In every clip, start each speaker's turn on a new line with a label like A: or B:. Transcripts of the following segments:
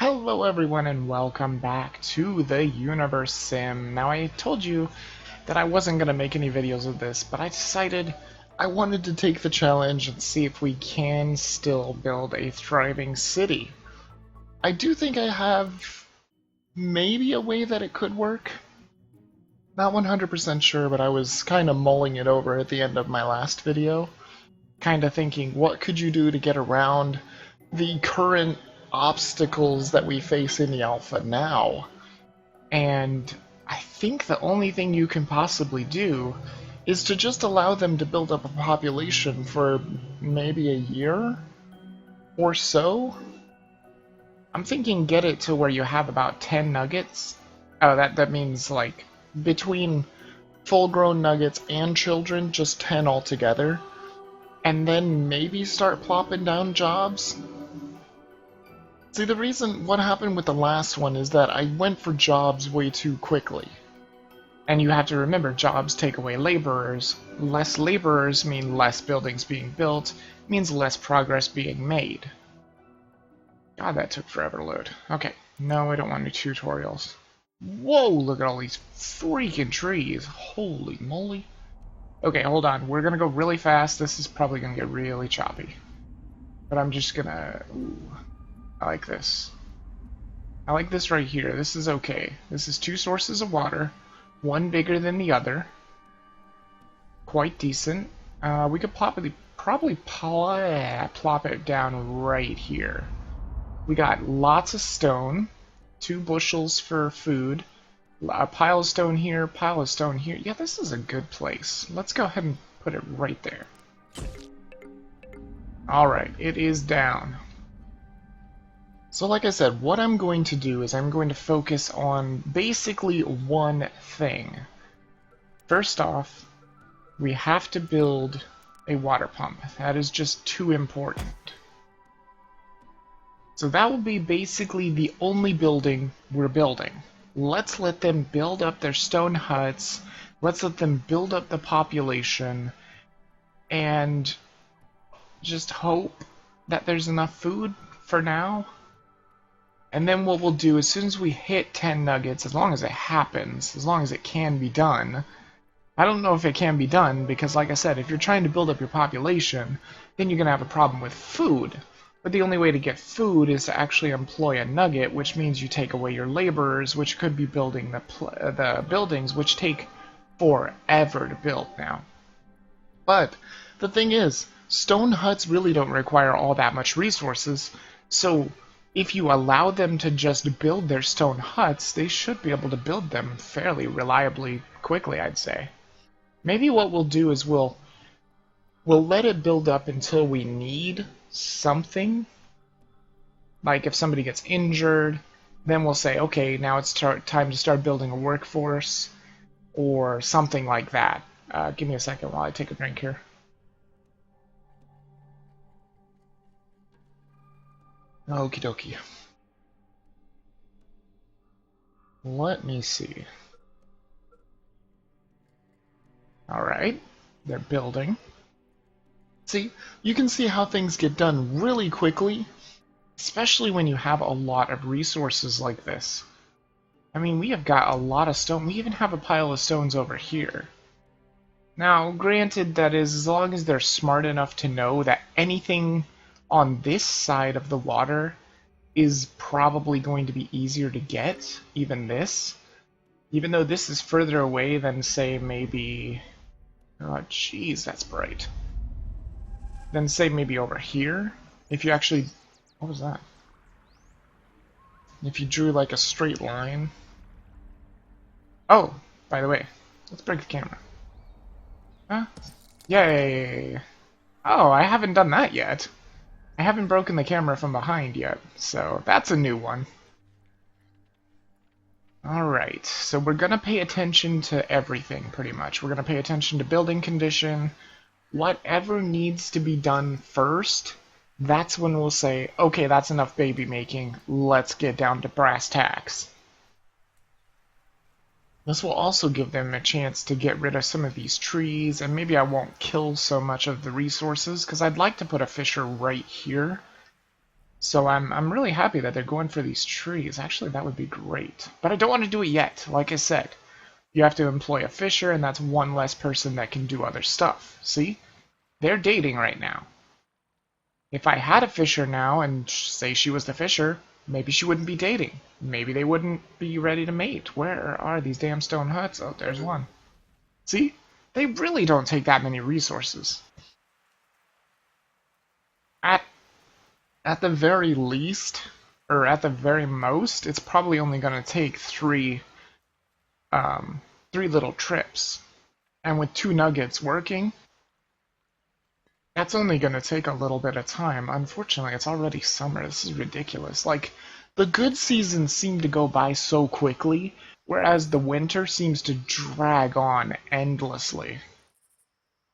A: Hello everyone and welcome back to the Universim. Now I told you that I wasn't going to make any videos of this, but I decided I wanted to take the challenge and see if we can still build a thriving city. I do think I have maybe a way that it could work. Not 100% sure, but I was kind of mulling it over at the end of my last video. Kind of thinking, what could you do to get around the current obstacles that we face in the alpha now? And I think the only thing you can possibly do is to just allow them to build up a population for maybe a year or so. I'm thinking get it to where you have about 10 nuggets. Oh, that means like between full-grown nuggets and children, just 10 altogether. And then maybe start plopping down jobs. See, the reason what happened with the last one is that I went for jobs way too quickly. And you have to remember, jobs take away laborers. Less laborers mean less buildings being built, means less progress being made. God, that took forever to load. Okay, no, I don't want any tutorials. Whoa, look at all these freaking trees. Holy moly. Okay, hold on. We're gonna go really fast. This is probably gonna get really choppy. But I'm just gonna... Ooh, I like this. I like this right here. This is okay. This is 2 sources of water. One bigger than the other. Quite decent. We could probably plop it down right here. We got lots of stone. 2 bushels for food. A pile of stone here, pile of stone here. Yeah, this is a good place. Let's go ahead and put it right there. Alright, it is down. So like I said, what I'm going to do is I'm going to focus on basically one thing. First off, we have to build a water pump. That is just too important. So that will be basically the only building we're building. Let's let them build up their stone huts. Let's let them build up the population. And just hope that there's enough food for now. And then what we'll do, as soon as we hit 10 nuggets, as long as it happens, as long as it can be done. I don't know if it can be done, because like I said, if you're trying to build up your population, then you're going to have a problem with food. But the only way to get food is to actually employ a nugget, which means you take away your laborers, which could be building the buildings, which take forever to build now. But the thing is, stone huts really don't require all that much resources, so if you allow them to just build their stone huts, they should be able to build them fairly reliably quickly, I'd say. Maybe what we'll do is we'll let it build up until we need something. Like if somebody gets injured, then we'll say, okay, now it's time to start building a workforce, or something like that. Give me a second while I take a drink here. Okie dokie. Let me see. Alright, they're building. See, you can see how things get done really quickly, especially when you have a lot of resources like this. I mean, we have got a lot of stone. We even have a pile of stones over here. Now, granted, that is as long as they're smart enough to know that anything on this side of the water is probably going to be easier to get, even this. Even though this is further away than, say, maybe... Oh, jeez, that's bright. Then say maybe over here. If you actually... What was that? If you drew like a straight line. Oh, by the way, let's break the camera. Huh? Yay! Oh, I haven't done that yet. I haven't broken the camera from behind yet, so that's a new one. Alright, so we're gonna pay attention to everything, pretty much. We're gonna pay attention to building condition. Whatever needs to be done first, that's when we'll say, okay, that's enough baby making, let's get down to brass tacks. This will also give them a chance to get rid of some of these trees, and maybe I won't kill so much of the resources, because I'd like to put a fisher right here. So I'm really happy that they're going for these trees. Actually, that would be great. But I don't want to do it yet. Like I said, you have to employ a fisher, and that's one less person that can do other stuff. See? They're dating right now. If I had a fisher now and say she was the fisher, maybe she wouldn't be dating. Maybe they wouldn't be ready to mate. Where are these damn stone huts? Oh, there's one. See? They really don't take that many resources. At at the very least, or at the very most, it's probably only going to take three little trips. And with 2 nuggets working, that's only going to take a little bit of time. Unfortunately, it's already summer. This is ridiculous. Like, the good seasons seem to go by so quickly, whereas the winter seems to drag on endlessly.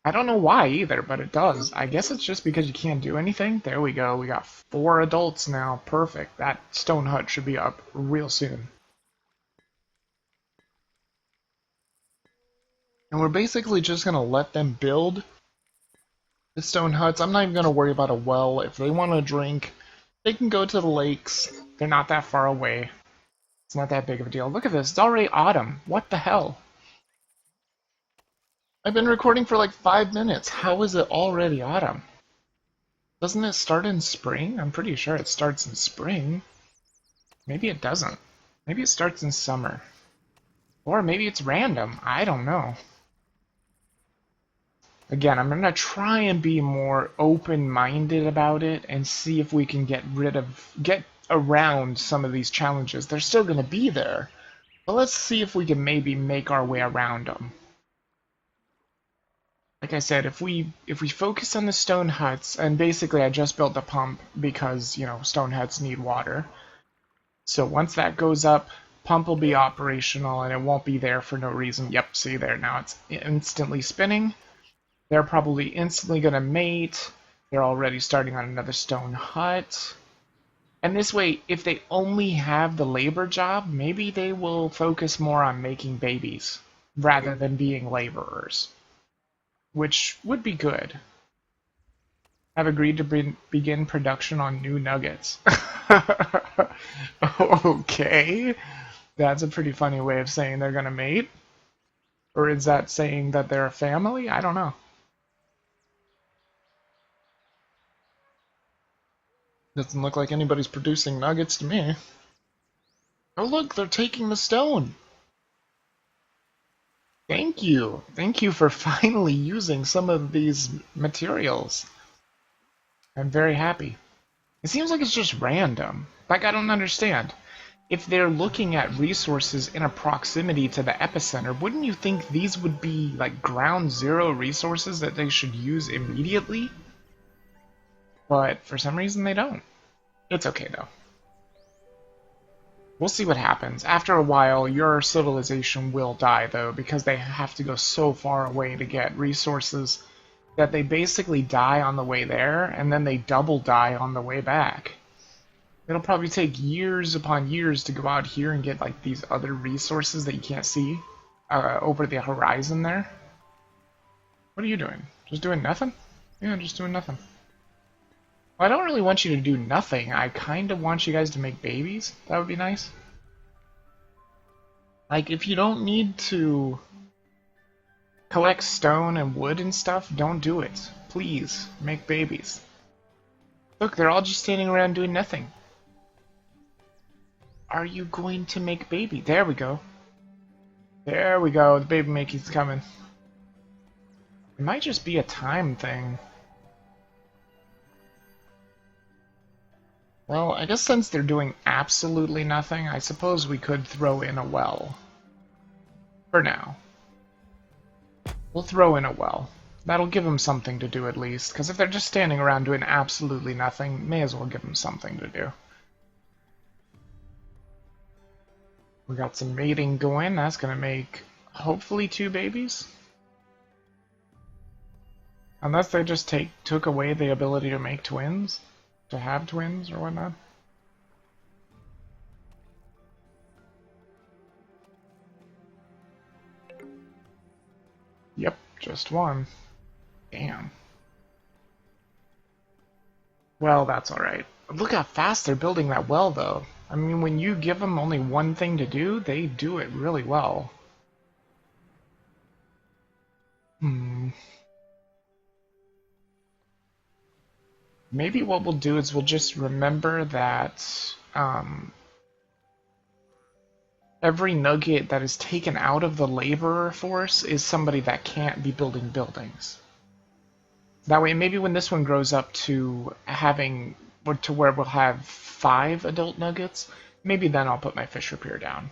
A: I don't know why either, but it does. I guess it's just because you can't do anything. There we go. We got 4 adults now. Perfect. That stone hut should be up real soon. And we're basically just going to let them build the stone huts. I'm not even going to worry about a well. If they want to drink, they can go to the lakes. They're not that far away. It's not that big of a deal. Look at this. It's already autumn. What the hell? I've been recording for like 5 minutes. How is it already autumn? Doesn't it start in spring? I'm pretty sure it starts in spring. Maybe it doesn't. Maybe it starts in summer. Or maybe it's random. I don't know. Again, I'm going to try and be more open-minded about it and see if we can get around some of these challenges. They're still going to be there, but let's see if we can maybe make our way around them. Like I said, if we focus on the stone huts, and basically I just built the pump because, you know, stone huts need water. So once that goes up, pump will be operational and it won't be there for no reason. Yep, see there, now it's instantly spinning. They're probably instantly going to mate. They're already starting on another stone hut. And this way, if they only have the labor job, maybe they will focus more on making babies rather than being laborers, which would be good. I've agreed to begin production on new nuggets. Okay. That's a pretty funny way of saying they're going to mate. Or is that saying that they're a family? I don't know. Doesn't look like anybody's producing nuggets to me. Oh look, they're taking the stone! Thank you! Thank you for finally using some of these materials. I'm very happy. It seems like it's just random. Like, I don't understand. If they're looking at resources in a proximity to the epicenter, wouldn't you think these would be, like, ground zero resources that they should use immediately? But for some reason they don't. It's okay, though. We'll see what happens. After a while, your civilization will die, though, because they have to go so far away to get resources that they basically die on the way there, and then they double die on the way back. It'll probably take years upon years to go out here and get, like, these other resources that you can't see over the horizon there. What are you doing? Just doing nothing? Yeah, just doing nothing. Well, I don't really want you to do nothing. I kind of want you guys to make babies. That would be nice. Like, if you don't need to collect stone and wood and stuff, don't do it. Please, make babies. Look, they're all just standing around doing nothing. Are you going to make baby? There we go. There we go. The baby making's coming. It might just be a time thing. Well, I guess since they're doing absolutely nothing, I suppose we could throw in a well. For now. We'll throw in a well. That'll give them something to do at least, because if they're just standing around doing absolutely nothing, may as well give them something to do. We got some mating going. That's going to make, hopefully, 2 babies. Unless they just took away the ability to make twins. To have twins or whatnot. Yep, just 1. Damn. Well, that's alright. Look how fast they're building that well, though. I mean, when you give them only one thing to do, they do it really well. Maybe what we'll do is we'll just remember that every nugget that is taken out of the laborer force is somebody that can't be building buildings. That way, maybe when this one grows up to having, or to where we'll have 5 adult nuggets, maybe then I'll put my Fisher Pier down.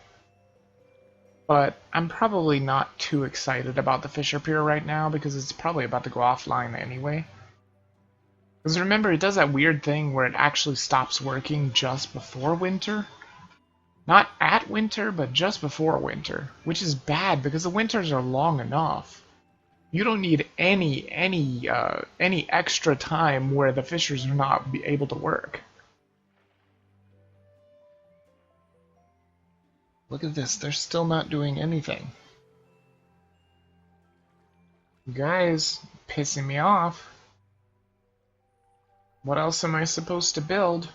A: But I'm probably not too excited about the Fisher Pier right now because it's probably about to go offline anyway. Because remember, it does that weird thing where it actually stops working just before winter. Not at winter, but just before winter, which is bad because the winters are long enough. You don't need any extra time where the fishers are not able to work. Look at this, they're still not doing anything. You guys, pissing me off. What else am I supposed to build?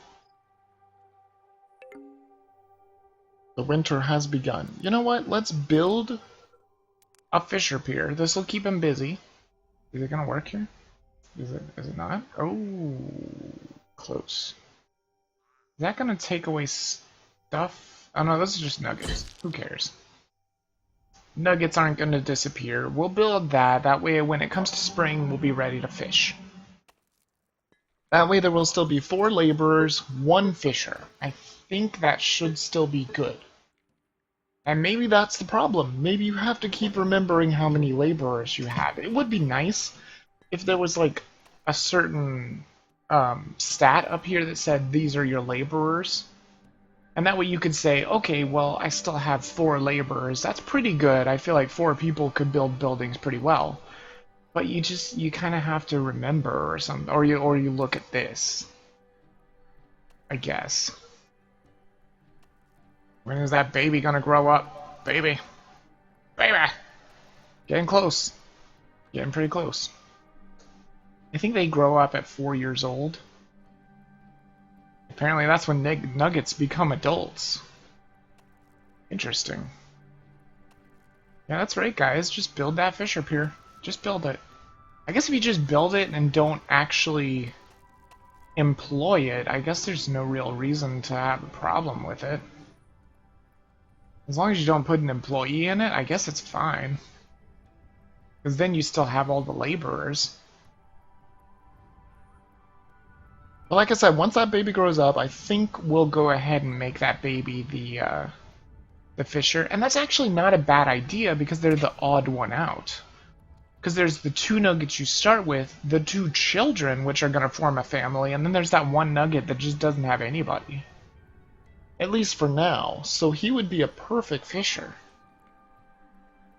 A: The winter has begun. You know what? Let's build a Fisher Pier. This will keep him busy. Is it gonna work here? Is it not? Oh, close. Is that gonna take away stuff? Oh no, those are just nuggets. Who cares? Nuggets aren't gonna disappear. We'll build that. That way when it comes to spring, we'll be ready to fish. That way there will still be 4 laborers, 1 fisher. I think that should still be good. And maybe that's the problem. Maybe you have to keep remembering how many laborers you have. It would be nice if there was like a certain stat up here that said these are your laborers. And that way you could say, okay, well, I still have 4 laborers. That's pretty good. I feel like 4 people could build buildings pretty well. But you kind of have to remember or something, or you look at this, I guess. When is that baby gonna grow up? Baby! Baby! Getting close. Getting pretty close. I think they grow up at 4 years old. Apparently that's when nuggets become adults. Interesting. Yeah, that's right, guys. Just build that Fisher Pier. Just build it. I guess if you just build it and don't actually employ it, I guess there's no real reason to have a problem with it. As long as you don't put an employee in it, I guess it's fine. Because then you still have all the laborers. But like I said, once that baby grows up, I think we'll go ahead and make that baby the fisher. And that's actually not a bad idea because they're the odd one out. Because there's the 2 nuggets you start with, the 2 children, which are going to form a family, and then there's that 1 nugget that just doesn't have anybody. At least for now, so he would be a perfect fisher.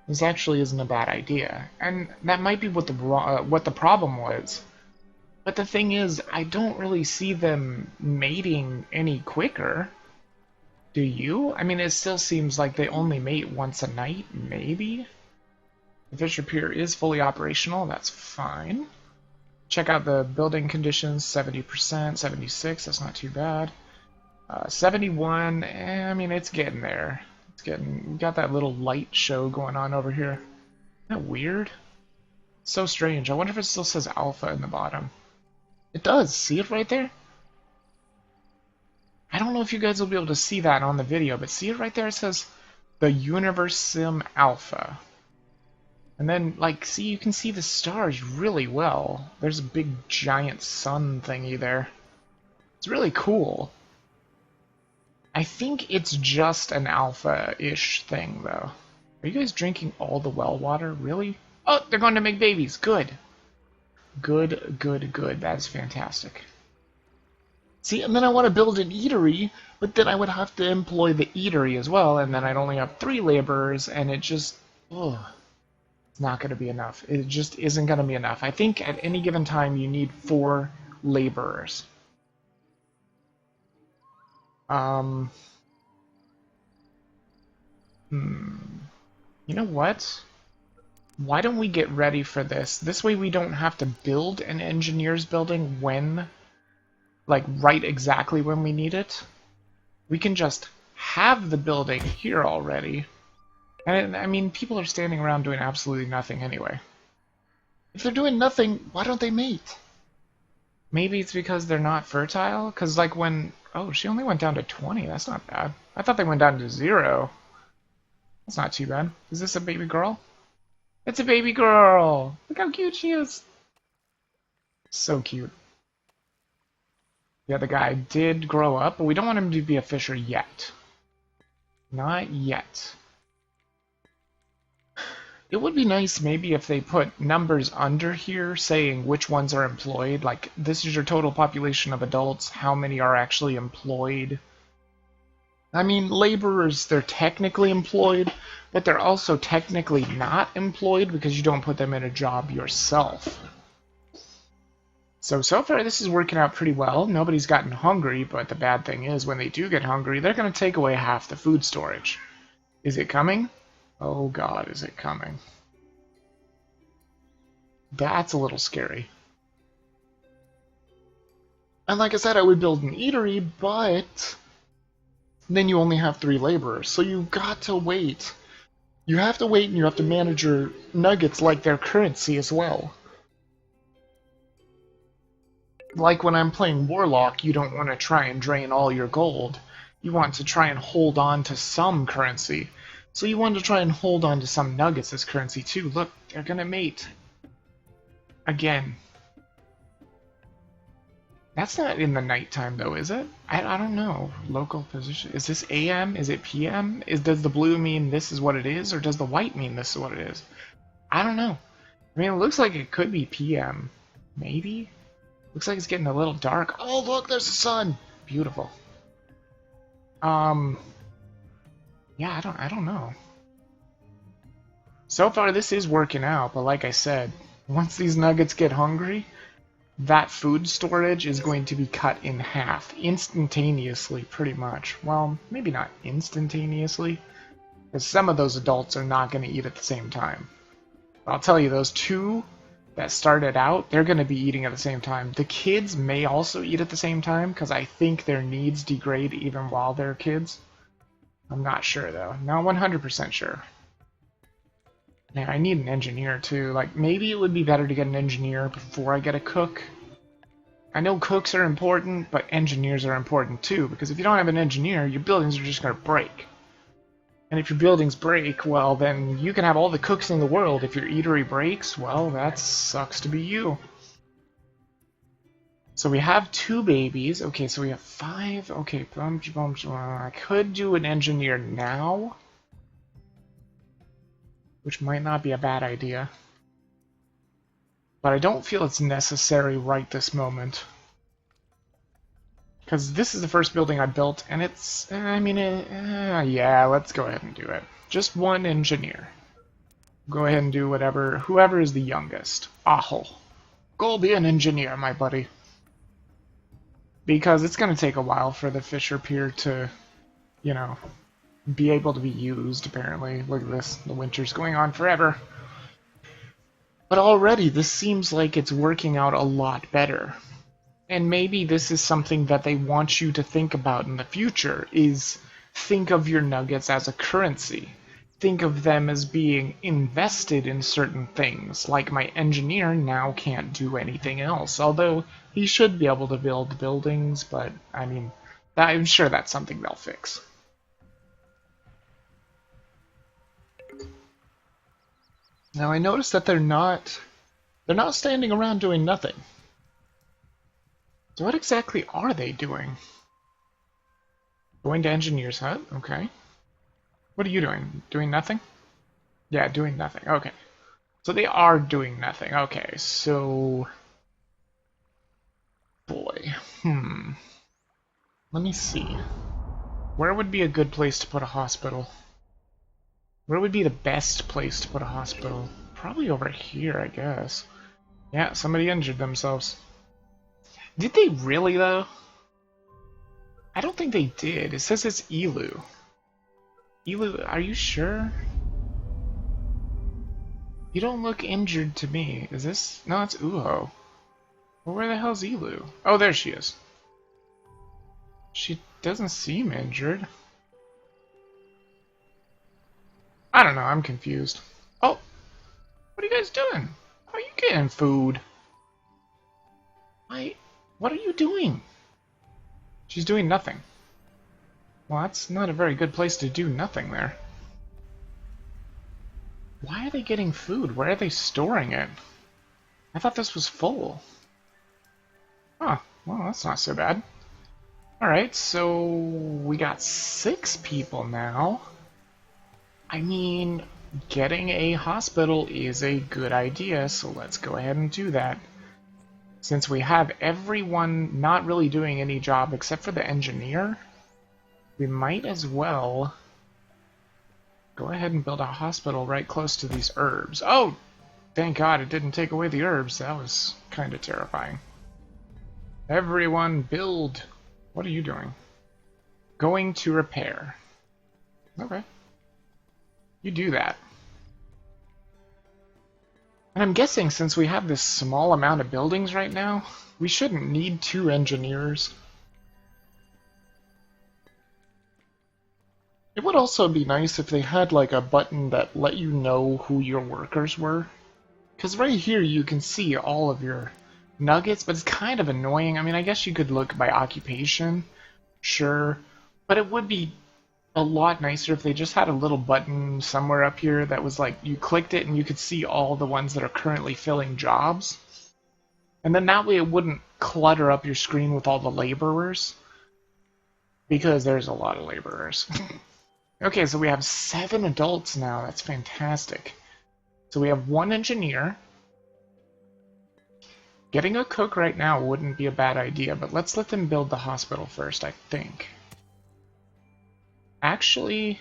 A: This actually isn't a bad idea, and that might be what the problem was. But the thing is, I don't really see them mating any quicker. Do you? I mean, it still seems like they only mate once a night, maybe? The Fisher Pier is fully operational, that's fine. Check out the building conditions, 70%, 76, that's not too bad. 71, I mean, it's getting there. We got that little light show going on over here. Isn't that weird? So strange. I wonder if it still says alpha in the bottom. It does. See it right there? I don't know if you guys will be able to see that on the video, but see it right there? It says the Universim Alpha. And then, like, see, you can see the stars really well. There's a big giant sun thingy there. It's really cool. I think it's just an alpha-ish thing, though. Are you guys drinking all the well water? Really? Oh, they're going to make babies. Good. Good, good, good. That's fantastic. See, and then I want to build an eatery, but then I would have to employ the eatery as well, and then I'd only have 3 laborers, and it just... ugh. It's not going to be enough. It just isn't going to be enough. I think at any given time you need 4 laborers. You know what? Why don't we get ready for this? This way we don't have to build an engineer's building when like right exactly when we need it, we can just have the building here already. And I mean, people are standing around doing absolutely nothing anyway. If they're doing nothing, why don't they mate? Maybe it's because they're not fertile? Because like when... Oh, she only went down to 20. That's not bad. I thought they went down to 0. That's not too bad. Is this a baby girl? It's a baby girl! Look how cute she is! So cute. The other guy did grow up, but we don't want him to be a fisher yet. Not yet. It would be nice maybe if they put numbers under here saying which ones are employed. Like, this is your total population of adults, how many are actually employed. I mean, laborers, they're technically employed, but they're also technically not employed because you don't put them in a job yourself. So far this is working out pretty well. Nobody's gotten hungry, but the bad thing is when they do get hungry, they're going to take away half the food storage. Is it coming? Oh god, is it coming? That's a little scary. And like I said, I would build an eatery, but then you only have 3 laborers, so you've got to wait. You have to wait and you have to manage your nuggets like their currency as well. Like when I'm playing Warlock, you don't want to try and drain all your gold. You want to try and hold on to some currency. So you want to try and hold on to some nuggets as currency too. Look, they're gonna mate. Again. That's not in the nighttime though, is it? I don't know. Local position. Is this AM? Is it PM? Does the blue mean this is what it is? Or does the white mean this is what it is? I don't know. I mean, it looks like it could be PM. Maybe? Looks like it's getting a little dark. Oh, look, there's the sun! Beautiful. Yeah, I don't know. So far, this is working out, but like I said, once these nuggets get hungry, that food storage is going to be cut in half, instantaneously, pretty much. Well, maybe not instantaneously, because some of those adults are not going to eat at the same time. But I'll tell you, those 2 that started out, they're going to be eating at the same time. The kids may also eat at the same time, because I think their needs degrade even while they're kids. I'm not sure, though. Not 100% sure. Man, I need an engineer, too. Like, maybe it would be better to get an engineer before I get a cook. I know cooks are important, but engineers are important, too, because if you don't have an engineer, your buildings are just going to break. And if your buildings break, well, then you can have all the cooks in the world. If your eatery breaks, well, that sucks to be you. So we have 2 babies. Okay, so we have 5. Okay, I could do an engineer now, which might not be a bad idea. But I don't feel it's necessary right this moment. Because this is the first building I built, and it's... I mean, yeah, let's go ahead and do it. Just 1 engineer. Go ahead and do whatever... Whoever is the youngest. Aho. Go be an engineer, my buddy. Because it's going to take a while for the Fisher Pier to, you know, be able to be used, apparently. Look at this. The winter's going on forever. But already, this seems like it's working out a lot better. And maybe this is something that they want you to think about in the future, is think of your nuggets as a currency. Think of them as being invested in certain things, like my engineer now can't do anything else, although he should be able to build buildings, but, I mean, I'm sure that's something they'll fix. Now I noticed that they're not standing around doing nothing. So what exactly are they doing? Going to engineer's hut? Okay. What are you doing? Doing nothing? Yeah, doing nothing. Okay. So they are doing nothing. Okay, so... Boy. Let me see. Where would be a good place to put a hospital? Where would be the best place to put a hospital? Probably over here, I guess. Yeah, somebody injured themselves. Did they really, though? I don't think they did. It says it's Elu. Elu, are you sure? You don't look injured to me. Is this... No, it's Uho. Well, where the hell's Elu? Oh, there she is. She doesn't seem injured. I don't know, I'm confused. Oh, what are you guys doing? How are you getting food? What are you doing? She's doing nothing. Well, that's not a very good place to do nothing there. Why are they getting food? Where are they storing it? I thought this was full. Huh, well, that's not so bad. Alright, so we got 6 people now. I mean, getting a hospital is a good idea, so let's go ahead and do that. Since we have everyone not really doing any job except for the engineer, we might as well go ahead and build a hospital right close to these herbs. Oh, thank God it didn't take away the herbs. That was kind of terrifying. Everyone build. What are you doing? Going to repair. Okay. You do that. And I'm guessing since we have this small amount of buildings right now, we shouldn't need 2 engineers. It would also be nice if they had like a button that let you know who your workers were. Because right here you can see all of your nuggets, but it's kind of annoying. I mean, I guess you could look by occupation, sure, but it would be a lot nicer if they just had a little button somewhere up here that was like, you clicked it and you could see all the ones that are currently filling jobs. And then that way it wouldn't clutter up your screen with all the laborers. Because there's a lot of laborers. Okay, so we have 7 adults now. That's fantastic. So we have 1 engineer. Getting a cook right now wouldn't be a bad idea, but let's let them build the hospital first, I think. Actually,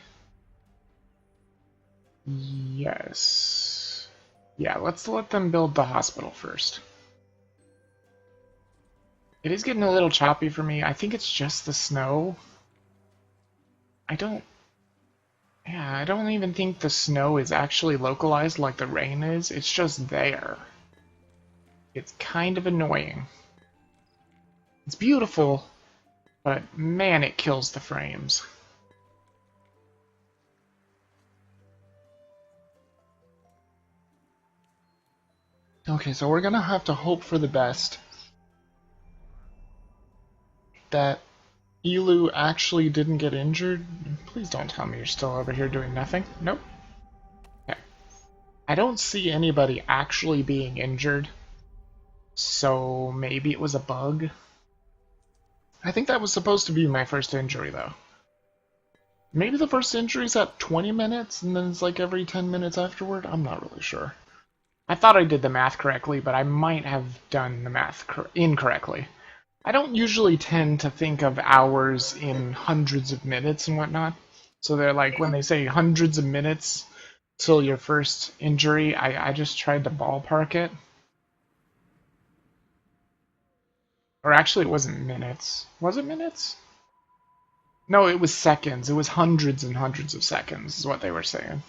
A: yes. Yeah, let's let them build the hospital first. It is getting a little choppy for me. I think it's just the snow. I don't even think the snow is actually localized like the rain is. It's just there. It's kind of annoying. It's beautiful, but man, it kills the frames. Okay, so we're gonna have to hope for the best. That Elu actually didn't get injured. Please don't tell me you're still over here doing nothing. Nope. Okay. I don't see anybody actually being injured. So maybe it was a bug. I think that was supposed to be my first injury, though. Maybe the first injury's at 20 minutes, and then it's like every 10 minutes afterward? I'm not really sure. I thought I did the math correctly, but I might have done the math incorrectly. I don't usually tend to think of hours in hundreds of minutes and whatnot. So they're like, when they say hundreds of minutes till your first injury, I just tried to ballpark it. Or actually, it wasn't minutes. Was it minutes? No, it was seconds. It was hundreds and hundreds of seconds, is what they were saying.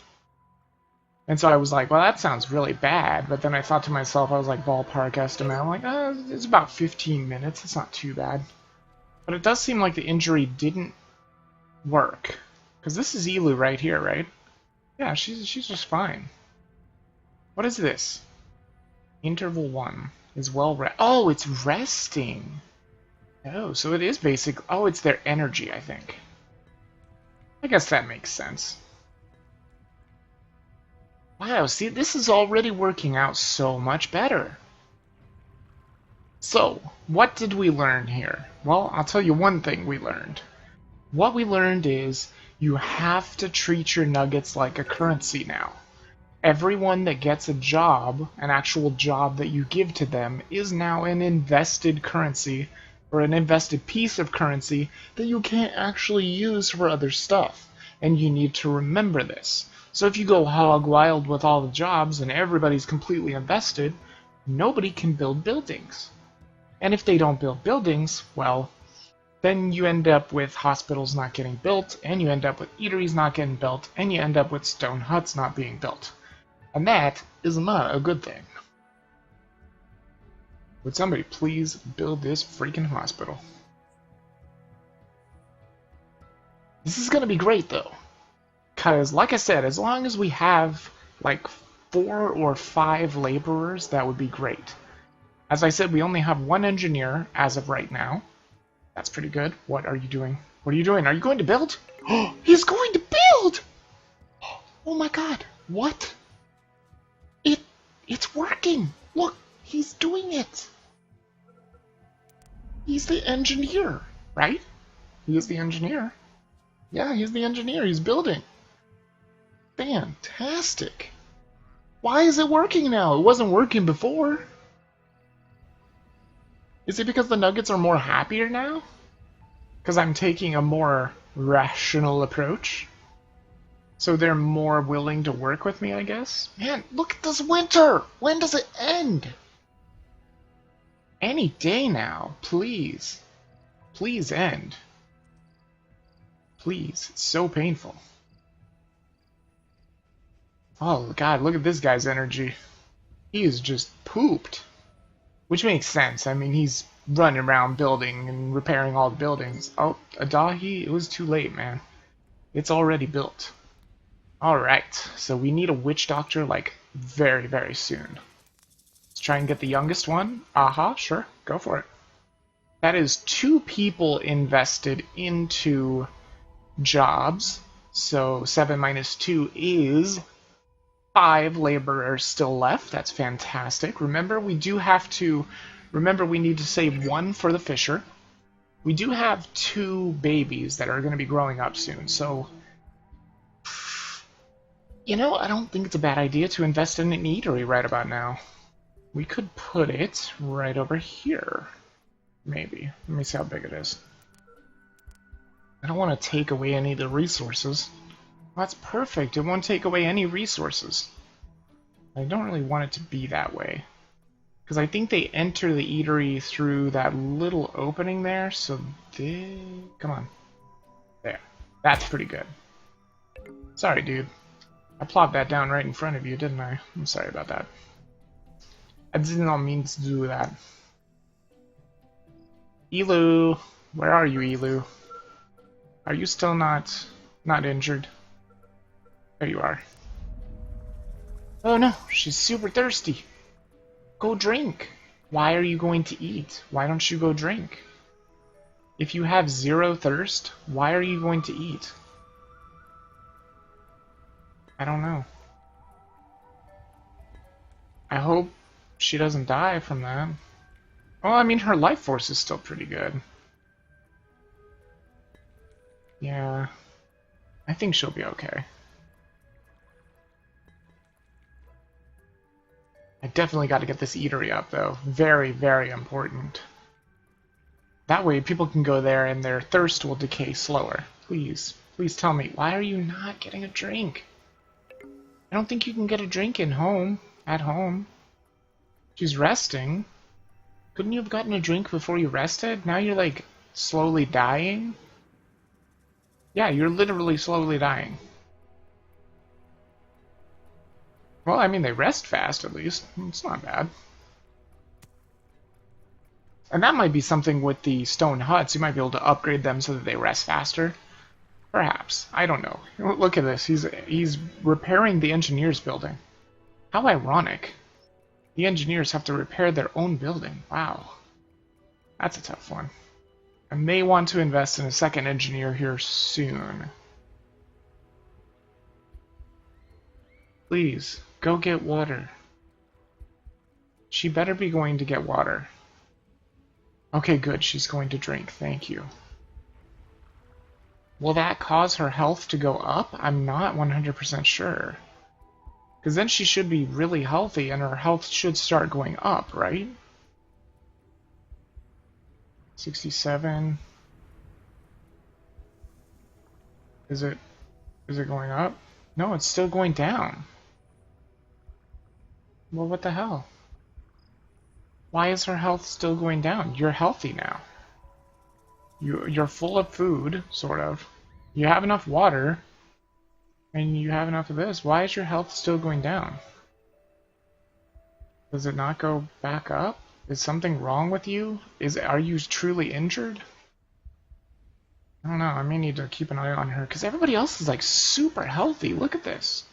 A: And so I was like, well, that sounds really bad. But then I thought to myself, I was like, ballpark estimate. I'm like, it's about 15 minutes. It's not too bad. But it does seem like the injury didn't work. Because this is Elu right here, right? Yeah, she's just fine. What is this? Interval 1 is oh, it's resting. Oh, so it is basic. Oh, it's their energy, I think. I guess that makes sense. Wow, see, this is already working out so much better. So, what did we learn here? Well, I'll tell you one thing we learned. What we learned is you have to treat your nuggets like a currency now. Everyone that gets a job, an actual job that you give to them, is now an invested currency, or an invested piece of currency that you can't actually use for other stuff. And you need to remember this. So if you go hog wild with all the jobs and everybody's completely invested, nobody can build buildings. And if they don't build buildings, well, then you end up with hospitals not getting built, and you end up with eateries not getting built, and you end up with stone huts not being built. And that is not a good thing. Would somebody please build this freaking hospital? This is gonna be great though. Because, like I said, as long as we have like 4 or 5 laborers, that would be great. As I said, we only have 1 engineer as of right now. That's pretty good. What are you doing? What are you doing? Are you going to build? Oh, he's going to build! Oh my god. What? It's working! Look, he's doing it! He's the engineer, right? He is the engineer. Yeah, he's the engineer. He's building. Fantastic. Why is it working now? It wasn't working before. Is it because the Nuggets are more happier now? Because I'm taking a more rational approach? So they're more willing to work with me, I guess? Man, look at this winter! When does it end? Any day now, please. Please end. Please. It's so painful. Oh god, look at this guy's energy. He is just pooped. Which makes sense. I mean, he's running around building and repairing all the buildings. Oh, Adahi, it was too late, man. It's already built. Alright, so we need a witch doctor, like, very, very soon. Let's try and get the youngest one. Aha, sure, go for it. That is 2 people invested into jobs. So 7 minus 2 is 5 laborers still left. That's fantastic. Remember, we do have to... Remember, we need to save 1 for the fisher. We do have 2 babies that are going to be growing up soon, so... You know, I don't think it's a bad idea to invest in an eatery right about now. We could put it right over here. Maybe. Let me see how big it is. I don't want to take away any of the resources. That's perfect. It won't take away any resources. I don't really want it to be that way. Because I think they enter the eatery through that little opening there, so they... Come on. There. That's pretty good. Sorry, dude. I plopped that down right in front of you, didn't I? I'm sorry about that. I did not mean to do that. Elu! Where are you, Elu? Are you still not injured? There you are. Oh no, she's super thirsty. Go drink. Why are you going to eat? Why don't you go drink? If you have 0 thirst, why are you going to eat? I don't know. I hope she doesn't die from that. Well, I mean, her life force is still pretty good. Yeah. I think she'll be okay. I definitely got to get this eatery up, though. Very, very important. That way, people can go there and their thirst will decay slower. Please. Please tell me, why are you not getting a drink? I don't think you can get a drink at home. She's resting. Couldn't you have gotten a drink before you rested? Now you're, like, slowly dying? Yeah, you're literally slowly dying. Well, I mean, they rest fast, at least. It's not bad. And that might be something with the stone huts. You might be able to upgrade them so that they rest faster. Perhaps. I don't know. Look at this. He's repairing the engineer's building. How ironic. The engineers have to repair their own building. Wow. That's a tough one. I may want to invest in a second engineer here soon. Please, go get water. She better be going to get water. Okay, good. She's going to drink. Thank you. Will that cause her health to go up? I'm not 100% sure. Because then she should be really healthy and her health should start going up, right? 67. Is it going up? No, it's still going down. Well, what the hell? Why is her health still going down? You're healthy now. You're full of food, sort of. You have enough water, and you have enough of this. Why is your health still going down? Does it not go back up? Is something wrong with you? Are you truly injured? I don't know, I may need to keep an eye on her, because everybody else is like super healthy. Look at this.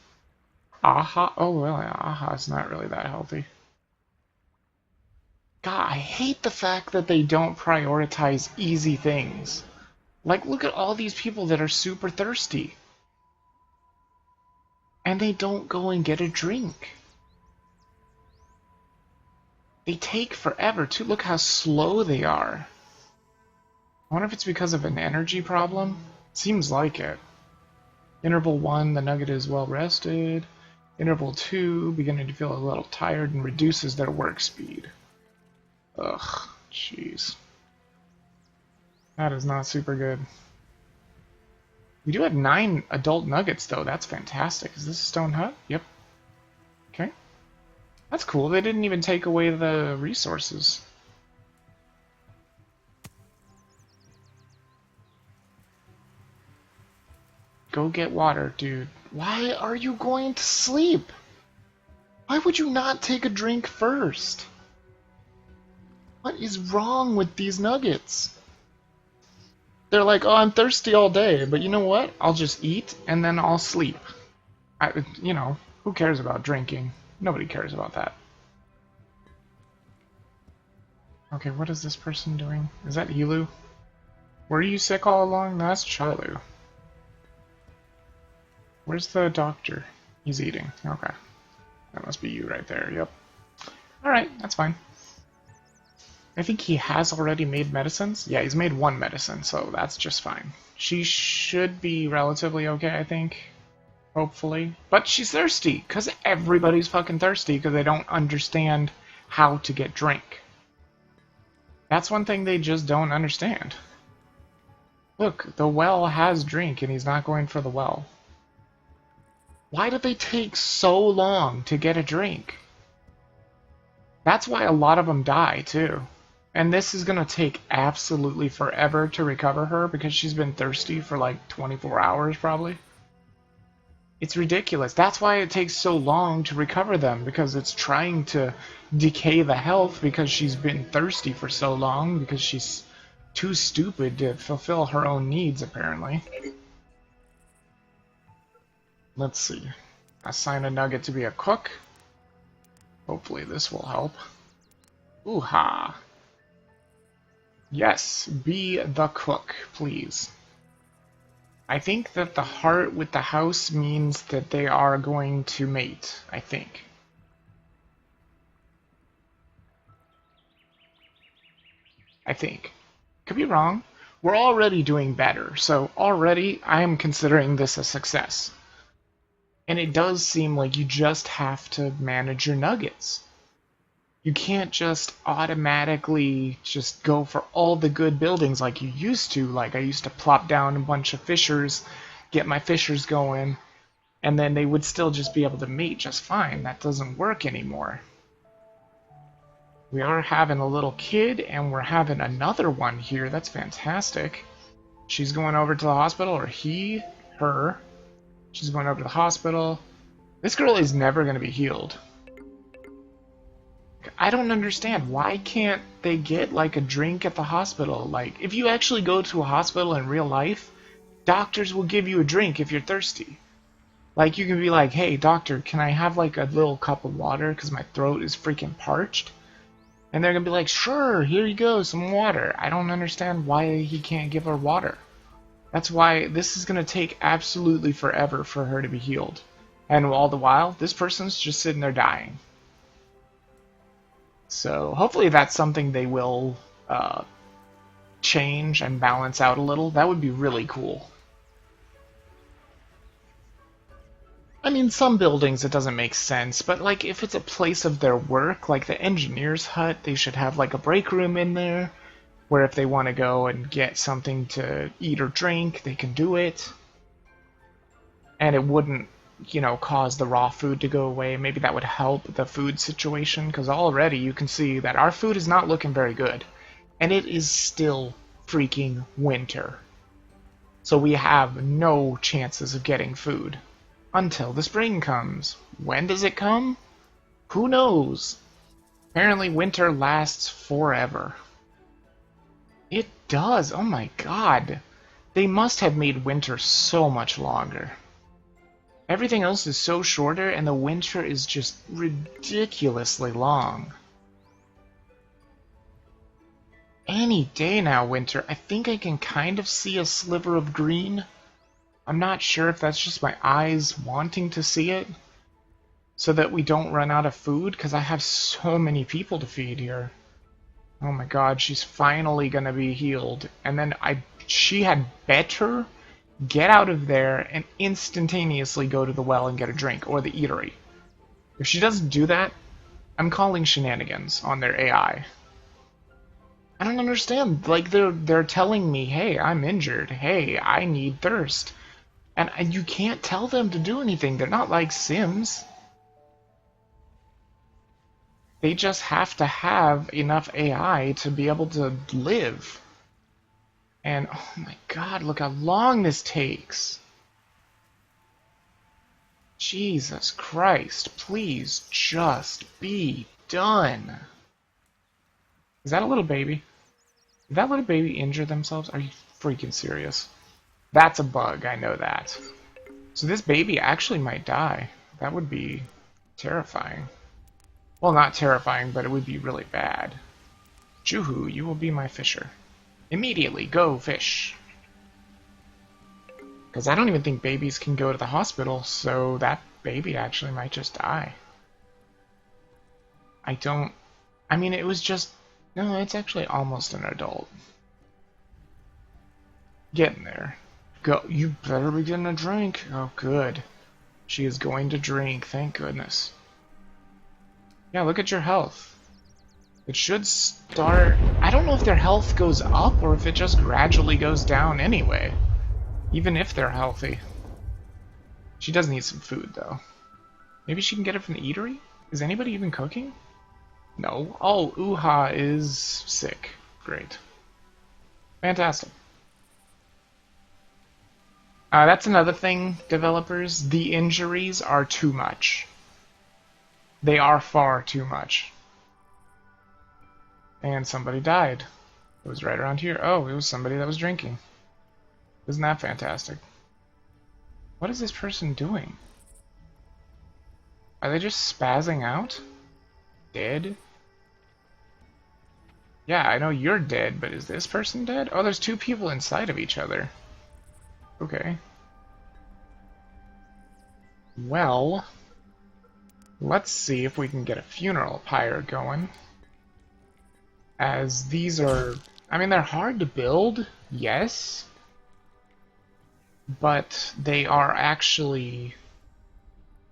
A: Aha. Oh, well, Aha's not really that healthy. God, I hate the fact that they don't prioritize easy things. Like, look at all these people that are super thirsty. And they don't go and get a drink. They take forever, too. Look how slow they are. I wonder if it's because of an energy problem? Seems like it. Interval 1, the nugget is well rested. Interval 2, beginning to feel a little tired and reduces their work speed. Ugh, jeez. That is not super good. We do have 9 adult nuggets, though. That's fantastic. Is this a stone hut? Yep. Okay. That's cool. They didn't even take away the resources. Go get water, dude. Why are you going to sleep? Why would you not take a drink first? What is wrong with these nuggets? They're like, oh, I'm thirsty all day, but you know what? I'll just eat and then I'll sleep. You know, who cares about drinking? Nobody cares about that. Okay, what is this person doing? Is that Elu? Were you sick all along? No, that's Chalu. Where's the doctor? He's eating. Okay. That must be you right there, yep. Alright, that's fine. I think he has already made medicines. Yeah, he's made 1 medicine, so that's just fine. She should be relatively okay, I think. Hopefully. But she's thirsty, because everybody's fucking thirsty, because they don't understand how to get drink. That's one thing they just don't understand. Look, the well has drink, and he's not going for the well. Why do they take so long to get a drink? That's why a lot of them die, too. And this is going to take absolutely forever to recover her because she's been thirsty for like 24 hours probably. It's ridiculous. That's why it takes so long to recover them, because it's trying to decay the health because she's been thirsty for so long, because she's too stupid to fulfill her own needs apparently. Let's see. Assign a nugget to be a cook. Hopefully this will help. Ooh-ha. Yes, be the cook, please. I think that the heart with the house means that they are going to mate, I think. Could be wrong. We're already doing better, so already I am considering this a success. And it does seem like you just have to manage your nuggets. You can't just automatically just go for all the good buildings like you used to. Like I used to plop down a bunch of fishers, get my fishers going, and then they would still just be able to mate just fine. That doesn't work anymore. We are having a little kid, and we're having another one here. That's fantastic. She's going over to the hospital, or he, her. She's going over to the hospital. This girl is never going to be healed. I don't understand. Why can't they get, like, a drink at the hospital? Like, if you actually go to a hospital in real life, doctors will give you a drink if you're thirsty. Like, you can be like, hey, doctor, can I have, like, a little cup of water because my throat is freaking parched? And they're going to be like, sure, here you go, some water. I don't understand why he can't give her water. That's why this is going to take absolutely forever for her to be healed. And all the while, this person's just sitting there dying. So hopefully that's something they will change and balance out a little. That would be really cool. I mean, some buildings it doesn't make sense, but like if it's a place of their work, like the engineer's hut, they should have like a break room in there where if they want to go and get something to eat or drink, they can do it. And it wouldn't, you know, cause the raw food to go away. Maybe that would help the food situation, because already you can see that our food is not looking very good. And it is still freaking winter. So we have no chances of getting food until the spring comes. When does it come? Who knows? Apparently winter lasts forever. It does. Oh my god. They must have made winter so much longer. Everything else is so shorter, and the winter is just ridiculously long. Any day now, winter. I think I can kind of see a sliver of green. I'm not sure if that's just my eyes wanting to see it, so that we don't run out of food, because I have so many people to feed here. Oh my god, she's finally gonna be healed. And then she had better get out of there and instantaneously go to the well and get a drink, or the eatery. If she doesn't do that, I'm calling shenanigans on their AI. I don't understand. Like, they're telling me, hey, I'm injured. Hey, I need thirst. And you can't tell them to do anything. They're not like Sims. They just have to have enough AI to be able to live. And, oh my god, look how long this takes. Jesus Christ, please just be done. Is that a little baby? Did that little baby injure themselves? Are you freaking serious? That's a bug, I know that. So this baby actually might die. That would be terrifying. Well, not terrifying, but it would be really bad. Juhu, you will be my fisher. Immediately, go fish. Because I don't even think babies can go to the hospital, so that baby actually might just die. I mean, it was just... No, it's actually almost an adult. Getting there. Go. You better be getting a drink. Oh, good. She is going to drink, thank goodness. Yeah, look at your health. It should start... I don't know if their health goes up or if it just gradually goes down anyway. Even if they're healthy. She does need some food, though. Maybe she can get it from the eatery? Is anybody even cooking? No. Oh, Uha is sick. Great. Fantastic. That's another thing, developers. The injuries are too much. They are far too much. And somebody died. It was right around here. Oh, it was somebody that was drinking. Isn't that fantastic? What is this person doing? Are they just spazzing out? Dead? Yeah, I know you're dead, but is this person dead? Oh, there's two people inside of each other. Okay. Well, let's see if we can get a funeral pyre going. As these are... I mean, they're hard to build, yes. But they are actually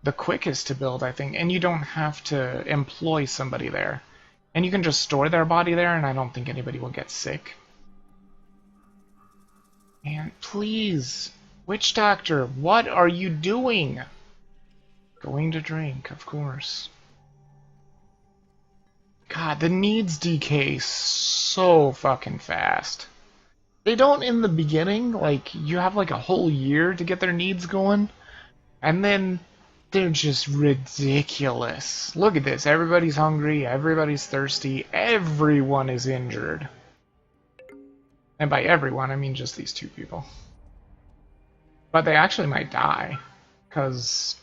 A: the quickest to build, I think. And you don't have to employ somebody there. And you can just store their body there, and I don't think anybody will get sick. And please, Witch Doctor, what are you doing? Going to drink, of course. God, the needs decay so fucking fast. They don't in the beginning, like, you have like a whole year to get their needs going, and then they're just ridiculous. Look at this, everybody's hungry, everybody's thirsty, everyone is injured. And by everyone, I mean just these two people. But they actually might die, because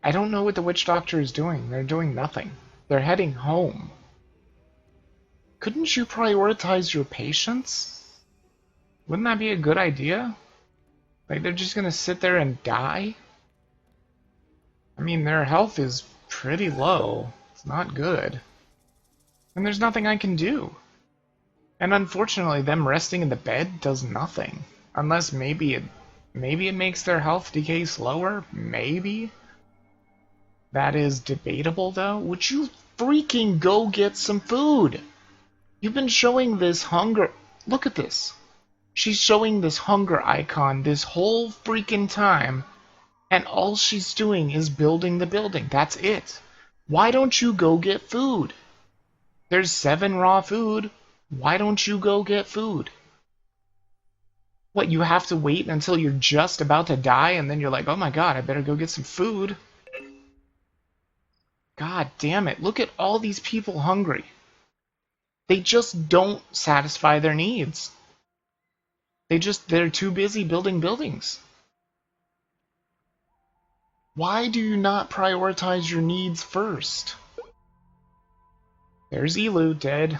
A: I don't know what the Witch Doctor is doing. They're doing nothing. They're heading home. Couldn't you prioritize your patients? Wouldn't that be a good idea? Like, they're just gonna sit there and die? I mean, their health is pretty low. It's not good. And there's nothing I can do. And unfortunately, them resting in the bed does nothing. Unless maybe it makes their health decay slower? Maybe? That is debatable, though. Would you freaking go get some food? You've been showing this hunger... Look at this. She's showing this hunger icon this whole freaking time, and all she's doing is building the building. That's it. Why don't you go get food? There's 7 raw food. Why don't you go get food? What, you have to wait until you're just about to die, and then you're like, oh my god, I better go get some food. God damn it, look at all these people hungry. They just don't satisfy their needs. They're too busy building buildings. Why do you not prioritize your needs first? There's Elu, dead.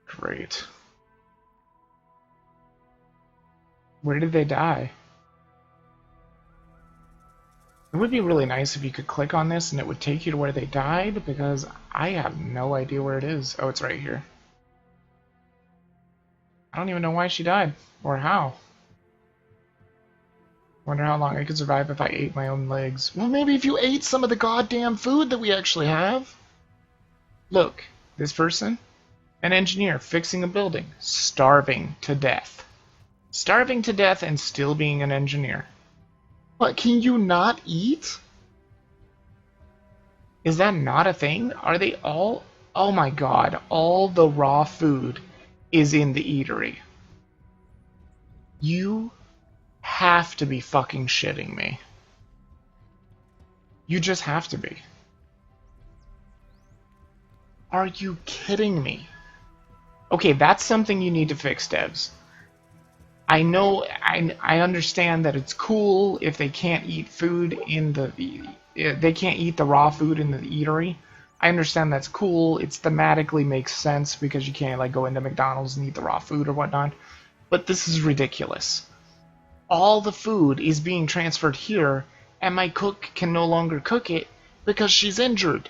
A: Great. Where did they die? It would be really nice if you could click on this and it would take you to where they died, because I have no idea where it is. Oh, it's right here. I don't even know why she died, or how. Wonder how long I could survive if I ate my own legs. Well, maybe if you ate some of the goddamn food that we actually have. Look, this person, an engineer fixing a building, starving to death. Starving to death and still being an engineer. What, can you not eat? Is that not a thing? Are they all... Oh my god, all the raw food is in the eatery. You have to be fucking shitting me. You just have to be. Are you kidding me? Okay, that's something you need to fix, devs. I know, I understand that it's cool if they can't eat food in they can't eat the raw food in the eatery. I understand that's cool. It thematically makes sense because you can't like go into McDonald's and eat the raw food or whatnot. But this is ridiculous. All the food is being transferred here, and my cook can no longer cook it because she's injured.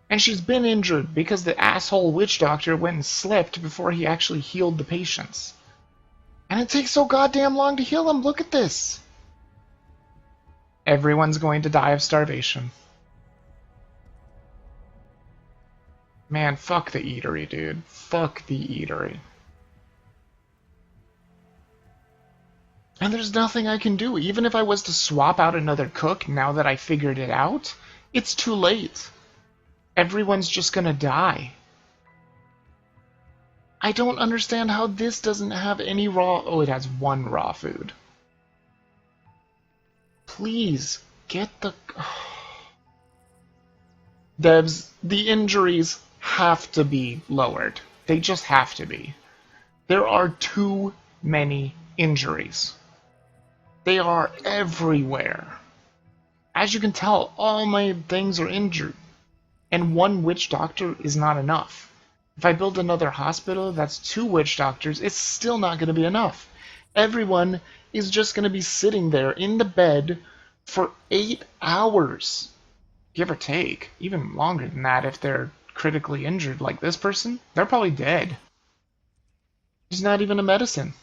A: And she's been injured because the asshole witch doctor went and slept before he actually healed the patients. And it takes so goddamn long to heal them. Look at this. Everyone's going to die of starvation. Man, fuck the eatery, dude. Fuck the eatery. And there's nothing I can do. Even if I was to swap out another cook now that I figured it out, it's too late. Everyone's just gonna die. I don't understand how this doesn't have any raw... Oh, it has one raw food. Please, get the... Devs, the injuries have to be lowered. They just have to be. There are too many injuries. They are everywhere. As you can tell, all my things are injured. And one witch doctor is not enough. If I build another hospital, that's 2 witch doctors, it's still not going to be enough. Everyone is just going to be sitting there in the bed for 8 hours. Give or take. Even longer than that if they're critically injured like this person. They're probably dead. There's not even a medicine.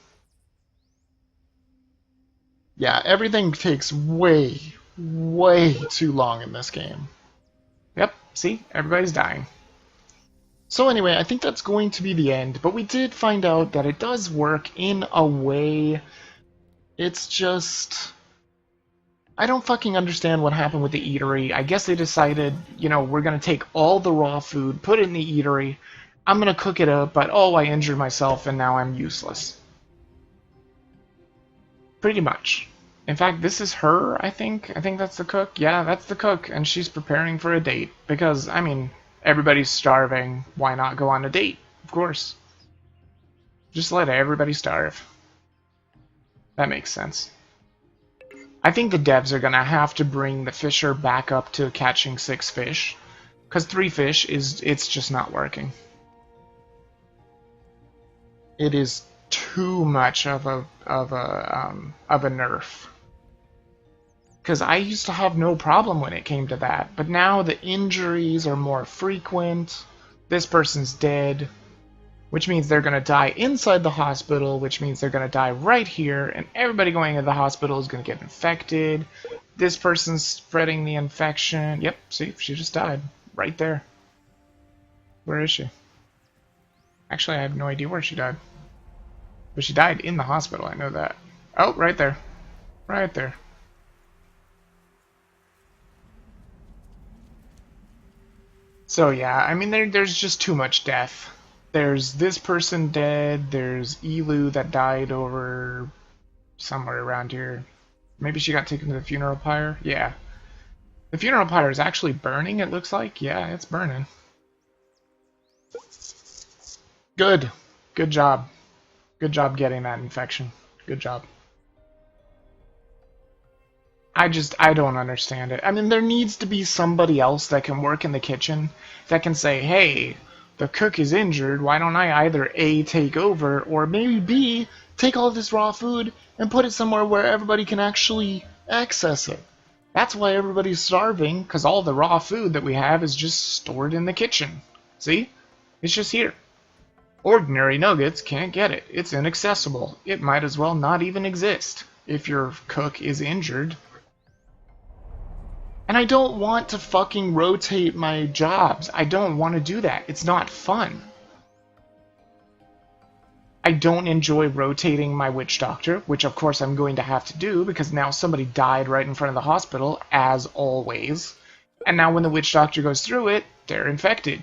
A: Yeah, everything takes way, way too long in this game. Yep, see? Everybody's dying. So anyway, I think that's going to be the end, but we did find out that it does work in a way. It's just... I don't fucking understand what happened with the eatery. I guess they decided, you know, we're going to take all the raw food, put it in the eatery, I'm going to cook it up, but oh, I injured myself and now I'm useless. Pretty much. In fact, this is her, I think. I think that's the cook. Yeah, that's the cook, and she's preparing for a date. Because, I mean... Everybody's starving. Why not go on a date? Of course. Just let everybody starve. That makes sense. I think the devs are gonna have to bring the fisher back up to catching 6 fish. Because 3 fish it's just not working. It is too much of a nerf. Because I used to have no problem when it came to that, but now the injuries are more frequent, this person's dead, which means they're going to die inside the hospital, which means they're going to die right here, and everybody going into the hospital is going to get infected, this person's spreading the infection, yep, see, she just died, right there. Where is she? Actually, I have no idea where she died. But she died in the hospital, I know that. Oh, right there. Right there. So yeah, I mean there's just too much death. There's this person dead, there's Elu that died over somewhere around here. Maybe she got taken to the funeral pyre? Yeah. The funeral pyre is actually burning, it looks like. Yeah, it's burning. Good. Good job. Good job getting that infection. Good job. I don't understand it. I mean, there needs to be somebody else that can work in the kitchen that can say, hey, the cook is injured, why don't I either A, take over, or maybe B, take all this raw food and put it somewhere where everybody can actually access it. That's why everybody's starving, because all the raw food that we have is just stored in the kitchen. See? It's just here. Ordinary nuggets can't get it. It's inaccessible. It might as well not even exist if your cook is injured. And I don't want to fucking rotate my jobs. I don't want to do that. It's not fun. I don't enjoy rotating my witch doctor, which of course I'm going to have to do because now somebody died right in front of the hospital, as always. And now when the witch doctor goes through it, they're infected.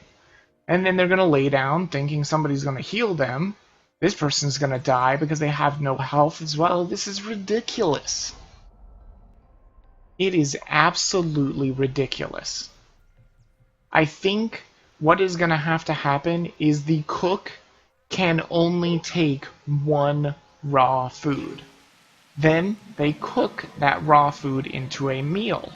A: And then they're going to lay down thinking somebody's going to heal them. This person's going to die because they have no health as well. This is ridiculous. It is absolutely ridiculous. I think what is going to have to happen is the cook can only take one raw food. Then they cook that raw food into a meal.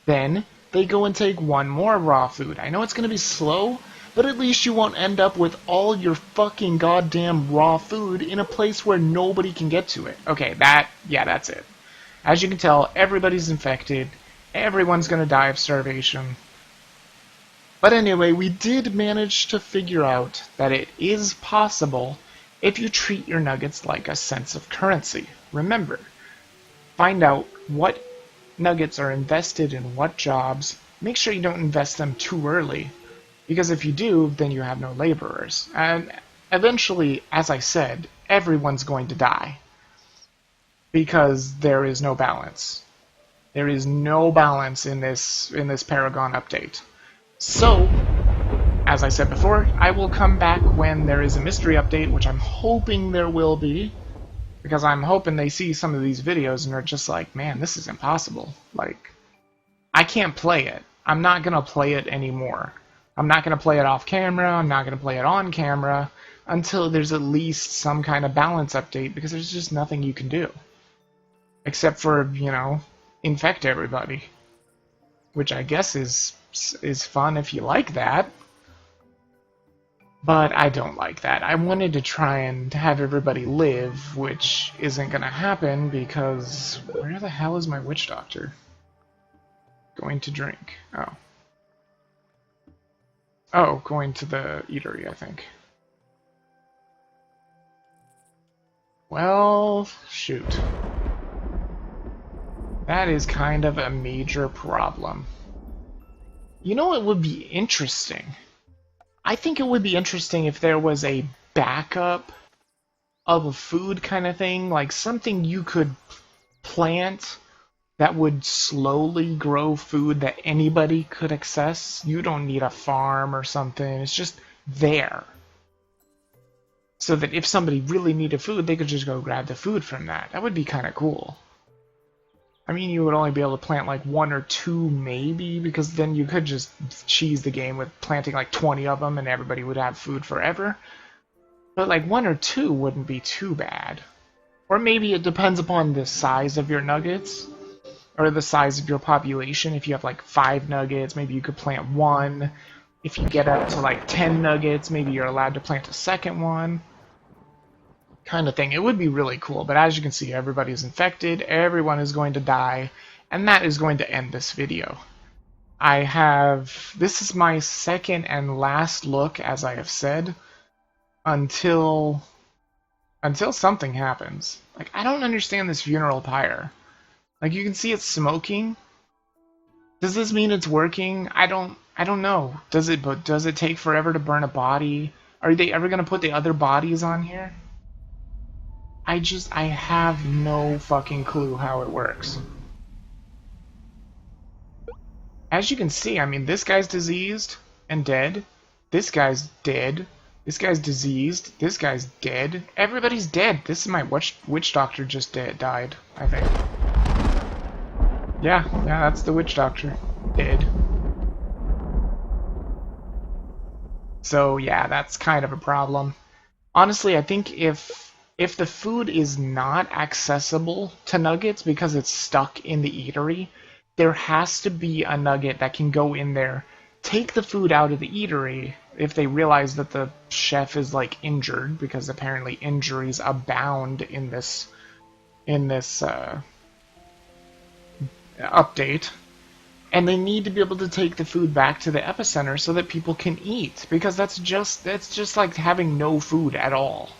A: Then they go and take one more raw food. I know it's going to be slow, but at least you won't end up with all your fucking goddamn raw food in a place where nobody can get to it. Okay, that's it. As you can tell, everybody's infected. Everyone's going to die of starvation. But anyway, we did manage to figure out that it is possible if you treat your nuggets like a sense of currency. Remember, find out what nuggets are invested in what jobs. Make sure you don't invest them too early, because if you do, then you have no laborers. And eventually, as I said, everyone's going to die. Because there is no balance. There is no balance in this Paragon update. So, as I said before, I will come back when there is a mystery update, which I'm hoping there will be, because I'm hoping they see some of these videos and are just like, man, this is impossible. Like, I can't play it. I'm not going to play it anymore. I'm not going to play it off camera, I'm not going to play it on camera, until there's at least some kind of balance update, because there's just nothing you can do. Except for, you know, infect everybody. Which I guess is fun if you like that. But I don't like that. I wanted to try and have everybody live, which isn't gonna happen because... Where the hell is my witch doctor? Going to drink. Oh. Oh, going to the eatery, I think. Well, shoot. That is kind of a major problem. You know what would be interesting? I think it would be interesting if there was a backup of a food kind of thing, like something you could plant that would slowly grow food that anybody could access. You don't need a farm or something, it's just there. So that if somebody really needed food, they could just go grab the food from that. That would be kind of cool. I mean, you would only be able to plant like 1 or 2 maybe, because then you could just cheese the game with planting like 20 of them and everybody would have food forever. But like 1 or 2 wouldn't be too bad. Or maybe it depends upon the size of your nuggets, or the size of your population. If you have like 5 nuggets, maybe you could plant 1. If you get up to like 10 nuggets, maybe you're allowed to plant a second one. Kind of thing. It would be really cool, but as you can see, everybody's infected, everyone is going to die, and that is going to end this video. This is my second and last look, as I have said, until something happens. Like, I don't understand this funeral pyre. Like, you can see it's smoking. Does this mean it's working? I don't know. Does it take forever to burn a body? Are they ever going to put the other bodies on here? I have no fucking clue how it works. As you can see, I mean, this guy's diseased and dead. This guy's dead. This guy's diseased. This guy's dead. Everybody's dead. This is my witch doctor just died, I think. Yeah, that's the witch doctor. Dead. So yeah, that's kind of a problem. Honestly, I think if the food is not accessible to nuggets because it's stuck in the eatery, there has to be a nugget that can go in there, take the food out of the eatery if they realize that the chef is like injured, because apparently injuries abound in this update. And they need to be able to take the food back to the epicenter so that people can eat, because that's just like having no food at all.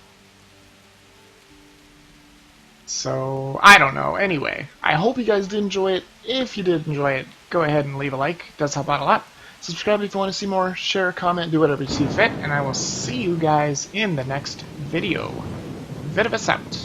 A: So, I don't know. Anyway, I hope you guys did enjoy it. If you did enjoy it, go ahead and leave a like. It does help out a lot. Subscribe if you want to see more. Share, comment, do whatever you see fit. And I will see you guys in the next video. Vidavis out.